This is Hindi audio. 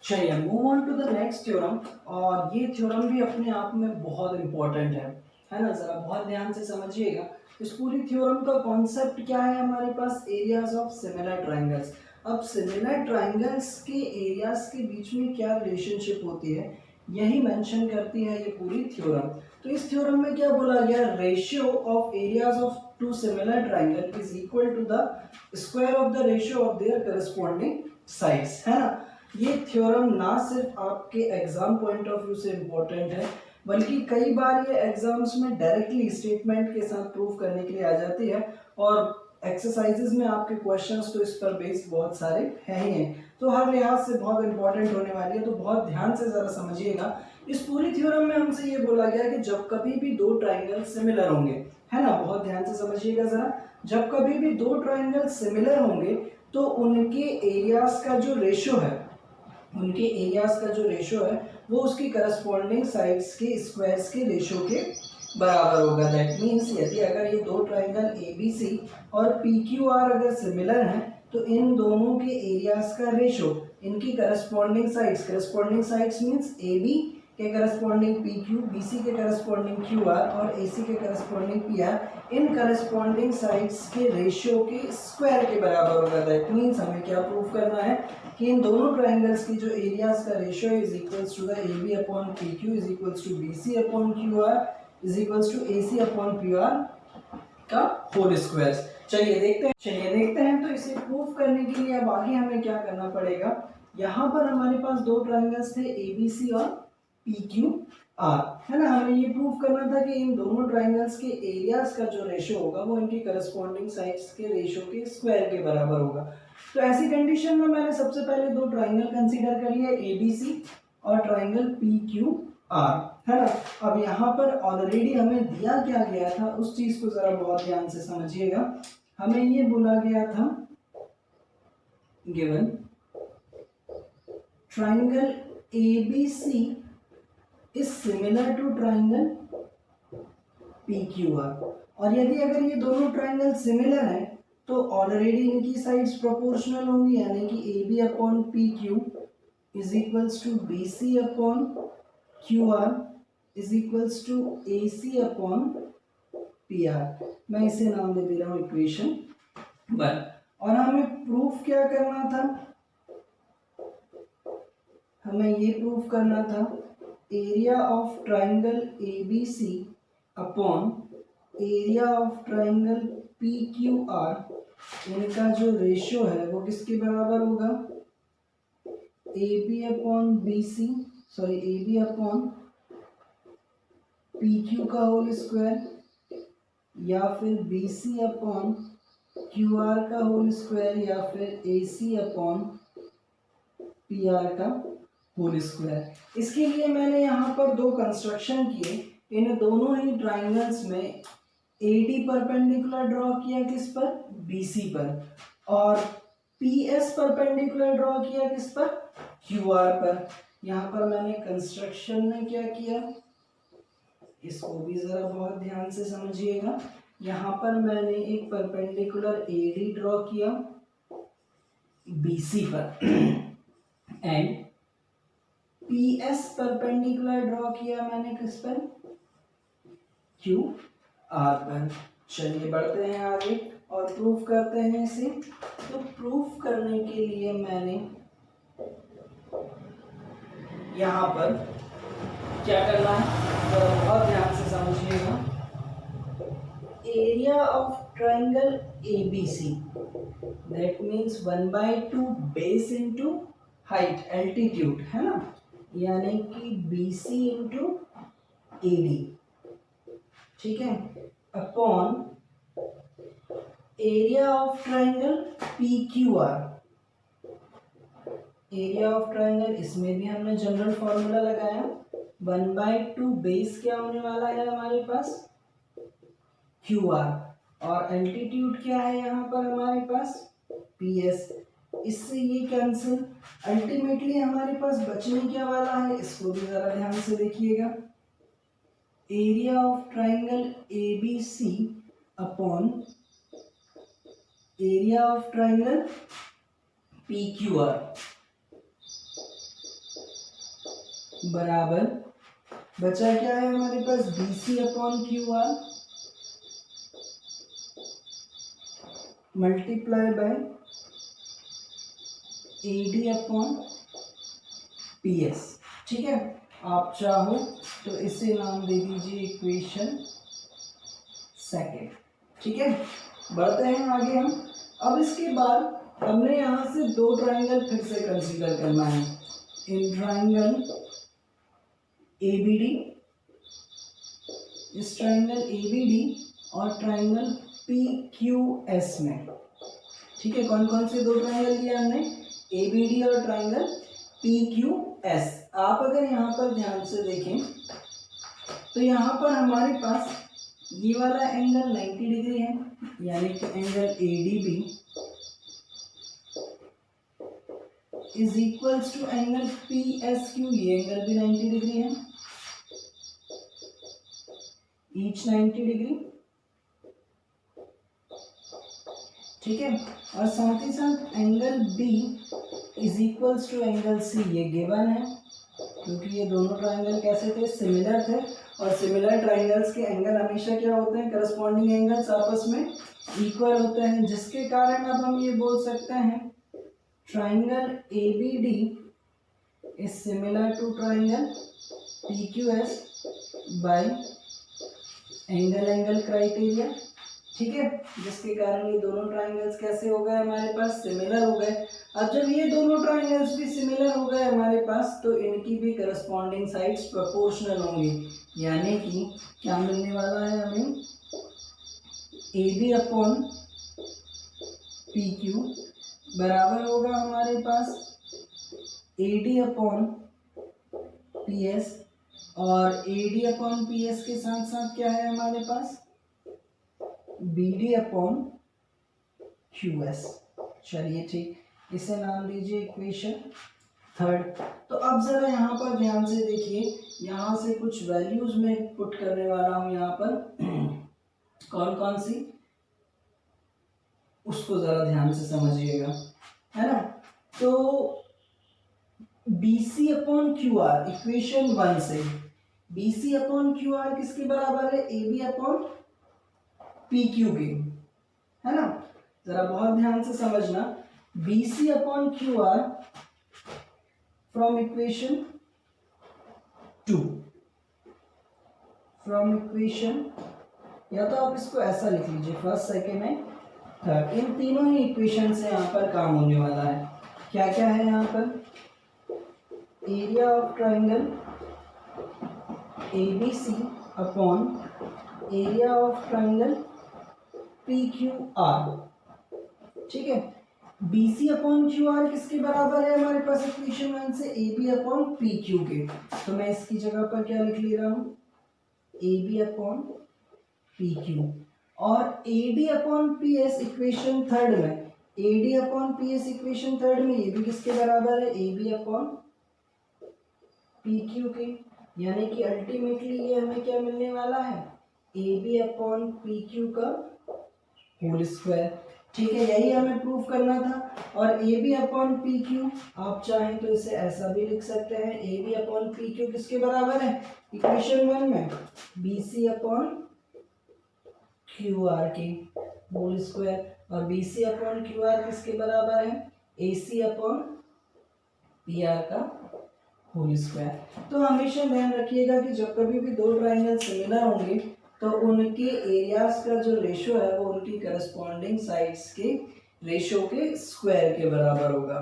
चलिए move on to the next theorem. और ये थ्योरम भी अपने आप में बहुत इंपॉर्टेंट है ना। जरा बहुत ध्यान से समझिएगा। इस पूरी थ्योरम का कॉन्सेप्ट क्या है हमारे पास, एरियाज ऑफ सिमिलर ट्राइंगल्स। अब सिमिलर ट्राइंगल्स के एरियाज के बीच में क्या रिलेशनशिप होती है यही मेंशन करती है ये पूरी थ्योरम। तो इस थ्योरम में क्या बोला गया, ratio of areas of two similar triangle is equal to the square of the ratio of their corresponding sides, है ना। ये थ्योरम ना सिर्फ आपके एग्जाम पॉइंट ऑफ व्यू से इम्पोर्टेंट है बल्कि कई बार ये एग्जाम्स में डायरेक्टली स्टेटमेंट के साथ प्रूव करने के लिए आ जाती है। और एक्सरसाइजेज में आपके क्वेश्चंस तो इस पर बेस्ड बहुत सारे हैं ही हैं, तो हर लिहाज से बहुत इंपॉर्टेंट होने वाली है। तो बहुत ध्यान से जरा समझिएगा। इस पूरी थ्योरम में हमसे ये बोला गया कि जब कभी भी दो ट्राइंगल सिमिलर होंगे, है ना, बहुत ध्यान से समझिएगा जरा, जब कभी भी दो ट्राइंगल सिमिलर होंगे तो उनके एरियाज का जो रेशियो है, उनके एरियाज का जो रेशियो है वो उसकी करस्पॉन्डिंग साइड्स के स्क्वायर्स के रेशियो के बराबर होगा। दैट मीन्स यदि अगर ये दो ट्राइंगल ABC और PQR अगर सिमिलर हैं तो इन दोनों के एरियाज का रेशियो इनकी करस्पॉन्डिंग साइड्स मीन्स AB के करस्पॉन्डिंग PQ, BC के करस्पॉन्डिंग QR और AC के करस्पॉन्डिंग PR, इन करस्पॉन्डिंग साइड्स के रेशियो के स्क्वायर के बराबर होगा। दैट मीन्स हमें क्या प्रूव करना है कि इन दोनों ट्राइंगल्स की जो एरियाज का ratio is equals to the AB upon PQ is equals to BC upon QR is equals to AC upon PR का होल स्क्वायर। चलिए देखते हैं तो इसे प्रूव करने के लिए अब आगे हमें क्या करना पड़ेगा। यहाँ पर हमारे पास दो ट्राइंगल्स थे ABC और PQR, है ना। हमें ये प्रूव करना था कि इन दोनों ट्राइंगल्स के एरियाज का जो रेशियो होगा वो इनकी करस्पॉन्डिंग साइड्स के रेशियो के स्क्वायर के बराबर होगा। तो ऐसी कंडीशन में मैंने सबसे पहले दो ट्राइंगल कंसीडर कर लिया, ABC और ट्राइंगल PQR, है ना। अब यहाँ पर ऑलरेडी हमें दिया क्या गया था उस चीज को जरा बहुत ध्यान से समझिएगा। हमें ये बोला गया था given triangle ABC is similar to triangle PQR। और यदि अगर ये दोनों ट्राइंगल सिमिलर हैं तो ऑलरेडी इनकी साइड्स प्रोपोर्शनल होंगी, यानी कि AB upon PQ is equals to BC upon QR is equals to AC upon PR। मैं इसे नाम दे दे रहा हूँ इक्वेशन 1। और हमें प्रूफ क्या करना था, हमें ये प्रूफ करना था area of triangle ABC upon area of triangle PQR, इनका जो रेशियो है वो किसके बराबर होगा, AB upon BC, sorry AB upon PQ का होल स्क्वायर या फिर BC अपॉन QR का होल स्क्वायर या फिर AC अपॉन PR का होल स्क्वायर। इसके लिए मैंने यहाँ पर दो कंस्ट्रक्शन किए। इन दोनों ही ट्राइंगल्स में AD परपेंडिकुलर ड्रॉ किया किस पर, BC पर, और PS परपेंडिकुलर ड्रॉ किया किस पर, QR पर। यहाँ पर मैंने कंस्ट्रक्शन में क्या किया, इसको भी जरा बहुत ध्यान से समझिएगा। यहाँ पर मैंने एक परपेंडिकुलर AD ड्रॉ किया BC पर एंड PS परपेंडिकुलर ड्रॉ किया मैंने किस पर, QR पर। चलिए बढ़ते हैं आगे और प्रूफ करते हैं इसे। तो प्रूफ करने के लिए मैंने यहाँ पर क्या करना है, तो बहुत ध्यान से समझिएगा। Area of triangle ABC, that means 1/2 base into height altitude, है ना, यानी कि BC इंटू AD, ठीक है, upon area of triangle PQR। Area of triangle, इसमें भी हमने जनरल फॉर्मूला लगाया, 1/2 बेस क्या होने वाला है हमारे पास, QR, और एल्टीट्यूड क्या है यहाँ पर हमारे पास, PS। इससे ये कैंसिल, अल्टीमेटली हमारे पास बचने क्या वाला है, इसको भी जरा ध्यान से देखिएगा। Area of triangle ABC upon area of triangle PQR। बराबर बचा क्या है हमारे पास, BC upon QR multiply by AD upon PS। ठीक है, आप चाहो तो इसे नाम दे दीजिए इक्वेशन सेकेंड। ठीक है, बढ़ते हैं आगे हम। अब इसके बाद हमने यहाँ से दो ट्राइंगल फिर से कंसीडर करना है, इन ट्राइंगल ABD, इस ट्राइंगल ABD और ट्राइंगल PQS में। ठीक है, कौन कौन से दो ट्राइंगल लिए हमने, ABD और ट्राइंगल PQS। आप अगर यहाँ पर ध्यान से देखें तो यहाँ पर हमारे पास ये वाला एंगल 90 डिग्री है, यानी कि angle ADB is equals to angle PSQ, ये एंगल भी 90 डिग्री है, ईच 90 डिग्री। ठीक है, और साथ ही साथ angle B is equals to angle C, ये गिवन है क्योंकि ये दोनों ट्राइंगल कैसे थे, सिमिलर थे, और सिमिलर ट्राइंगल्स के एंगल हमेशा क्या होते हैं, करस्पॉन्डिंग एंगल्स आपस में इक्वल होते हैं, जिसके कारण अब हम ये बोल सकते हैं triangle ABD is similar to triangle PQS by angle angle criteria. ठीक है, जिसके कारण ये दोनों ट्राइंगल्स कैसे हो गए हमारे पास, सिमिलर हो गए। अब जब ये दोनों ट्राइंगल्स भी सिमिलर हो गए हमारे पास, तो इनकी भी करस्पॉन्डिंग साइड्स प्रोपोर्शनल होंगी, यानी कि क्या मिलने वाला है हमें, AB अपॉन PQ बराबर होगा हमारे पास AD अपॉन PS, और AD अपॉन PS के साथ साथ क्या है हमारे पास, BD अपॉन QS। चलिए ठीक, इसे नाम दीजिए इक्वेशन थर्ड। तो अब जरा यहाँ पर ध्यान से देखिए, यहाँ से कुछ वैल्यूज मैं पुट करने वाला हूँ यहाँ पर कौन कौन सी, उसको जरा ध्यान से समझिएगा, है ना। तो BC अपॉन QR इक्वेशन 1 से, BC अपॉन QR किसके बराबर है, AB अपॉन PQ के, है ना। जरा बहुत ध्यान से समझना, BC upon QR from equation 2, from equation, या तो आप इसको ऐसा लिख लीजिए, फर्स्ट सेकेंड है थर्ड, इन तीनों ही इक्वेशन से यहाँ पर काम होने वाला है। क्या क्या है यहाँ पर, area of triangle ABC upon area of triangle PQR। ठीक है, BC अपॉन QR किसके बराबर है हमारे पास इक्वेशन 1 से, AB अपॉन PQ के। तो मैं इसकी जगह पर क्या लिख ले रहा हूँ, AB अपॉन PQ, और AD upon PS equation third में, AD upon PS equation third में ये भी किसके बराबर है, AB अपॉन PQ के, यानी कि अल्टीमेटली ये हमें क्या मिलने वाला है, AB अपॉन PQ का होल स्क्वायर। ठीक है, यही हमें प्रूव करना था। और AB अपॉन PQ आप चाहें तो इसे ऐसा भी लिख सकते हैं, AB अपॉन PQ किसके बराबर है, इक्वेशन 1 में BC अपॉन QR के होल स्क्वायर, और BC अपॉन QR किसके बराबर है, AC अपॉन PR का होल स्क्वायर। तो हमेशा ध्यान रखिएगा कि जब कभी भी दो ट्राइंगल सिमिलर होंगे तो उनके एरियाज का जो रेशो है वो उनकी करस्पॉन्डिंग साइड्स के रेशो के स्क्वायर के बराबर होगा।